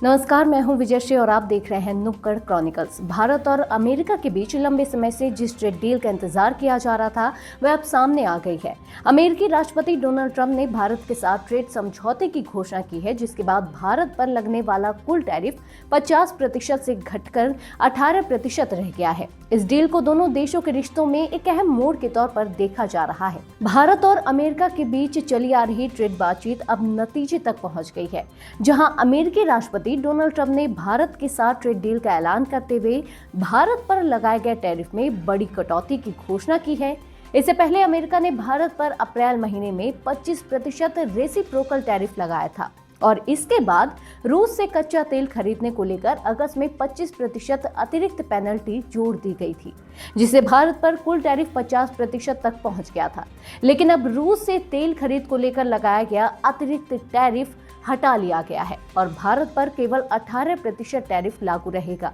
नमस्कार, मैं हूं विजयश्री और आप देख रहे हैं नुक्कड़ क्रॉनिकल्स। भारत और अमेरिका के बीच लंबे समय से जिस ट्रेड डील का इंतजार किया जा रहा था वह अब सामने आ गई है। अमेरिकी राष्ट्रपति डोनाल्ड ट्रंप ने भारत के साथ ट्रेड समझौते की घोषणा की है, जिसके बाद भारत पर लगने वाला कुल टैरिफ 50% से घटकर 18% रह गया है। इस डील को दोनों देशों के रिश्तों में एक अहम मोड़ के तौर पर देखा जा रहा है। भारत और अमेरिका के बीच चली आ रही ट्रेड बातचीत अब नतीजे तक पहुंच गई है, जहां अमेरिकी राष्ट्रपति डोनाल्ड ट्रंप ने भारत के साथ ट्रेड डील का ऐलान करते हुए भारत पर लगाए गए टैरिफ में बड़ी कटौती की घोषणा की है। इससे पहले अमेरिका ने भारत पर अप्रैल महीने में 25% रेसिप्रोकल टैरिफ लगाया था और इसके बाद रूस से कच्चा तेल खरीदने को लेकर अगस्त में 25% अतिरिक्त पेनल्टी जोड़ दी गई थी, जिससे भारत पर कुल टैरिफ 50% तक पहुंच गया था। लेकिन अब रूस से तेल खरीद को लेकर लगाया गया अतिरिक्त टैरिफ हटा लिया गया है और भारत पर केवल 18% टैरिफ लागू रहेगा।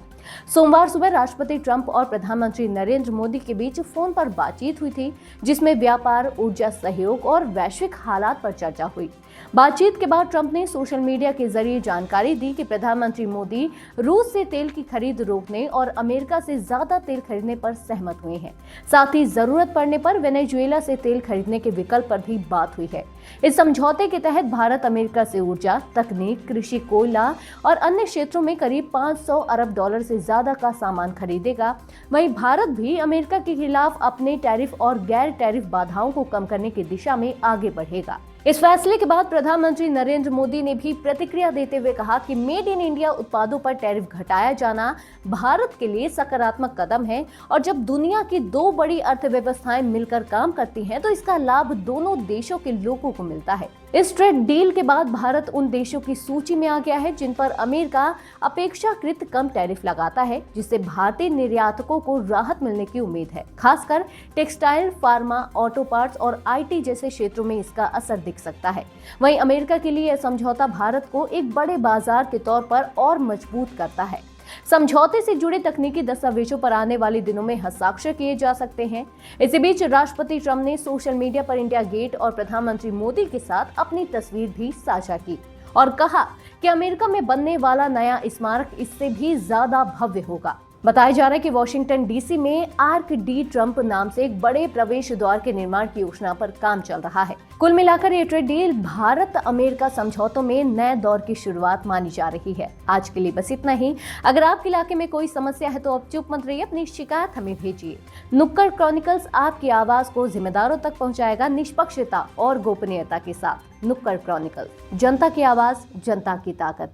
सोमवार सुबह राष्ट्रपति ट्रंप और प्रधानमंत्री नरेंद्र मोदी के बीच फोन पर बातचीत हुई थी, जिसमें व्यापार, ऊर्जा सहयोग और वैश्विक हालात पर चर्चा हुई। बातचीत के बाद ट्रंप ने सोशल मीडिया के जरिए जानकारी दी कि प्रधानमंत्री मोदी रूस से तेल की खरीद रोकने और अमेरिका से ज्यादा तेल खरीदने पर सहमत हुए हैं। साथ ही जरूरत पड़ने पर वेनेजुएला से तेल खरीदने के विकल्प पर भी बात हुई है। इस समझौते के तहत भारत अमेरिका से ऊर्जा, तकनीक, कृषि, कोयला और अन्य क्षेत्रों में करीब $500 अरब से ज्यादा का सामान खरीदेगा। वहीं भारत भी अमेरिका के खिलाफ अपने टैरिफ और गैर टैरिफ बाधाओं को कम करने की दिशा में आगे बढ़ेगा। इस फैसले के बाद प्रधानमंत्री नरेंद्र मोदी ने भी प्रतिक्रिया देते हुए कहा कि मेड इन इंडिया उत्पादों पर टैरिफ घटाया जाना भारत के लिए सकारात्मक कदम है और जब दुनिया की दो बड़ी अर्थव्यवस्थाएं मिलकर काम करती हैं तो इसका लाभ दोनों देशों के लोगों को मिलता है। इस ट्रेड डील के बाद भारत उन देशों की सूची में आ गया है जिन पर अमेरिका अपेक्षाकृत कम टैरिफ लगाता है, जिससे भारतीय निर्यातकों को राहत मिलने की उम्मीद है। खासकर टेक्सटाइल, फार्मा, ऑटो पार्ट्स और आईटी जैसे क्षेत्रों में इसका असर दिख सकता है। वहीं अमेरिका के लिए यह समझौता भारत को एक बड़े बाजार के तौर पर और मजबूत करता है। समझौते से जुड़े तकनीकी दस्तावेजों पर आने वाले दिनों में हस्ताक्षर किए जा सकते हैं। इसी बीच राष्ट्रपति ट्रंप ने सोशल मीडिया पर इंडिया गेट और प्रधानमंत्री मोदी के साथ अपनी तस्वीर भी साझा की और कहा कि अमेरिका में बनने वाला नया स्मारक इससे भी ज्यादा भव्य होगा। बताया जा रहा है कि वॉशिंगटन डीसी में आर्क डी ट्रंप नाम से एक बड़े प्रवेश द्वार के निर्माण की योजना पर काम चल रहा है। कुल मिलाकर ये ट्रेड डील भारत अमेरिका समझौतों में नए दौर की शुरुआत मानी जा रही है। आज के लिए बस इतना ही। अगर आपके इलाके में कोई समस्या है तो आप चुप मत रहिए, अपनी शिकायत हमें भेजिए। नुक्कड़ क्रॉनिकल्स आपकी आवाज को जिम्मेदारों तक पहुंचाएगा, निष्पक्षता और गोपनीयता के साथ। नुक्कड़ क्रॉनिकल्स, जनता की आवाज, जनता की ताकत।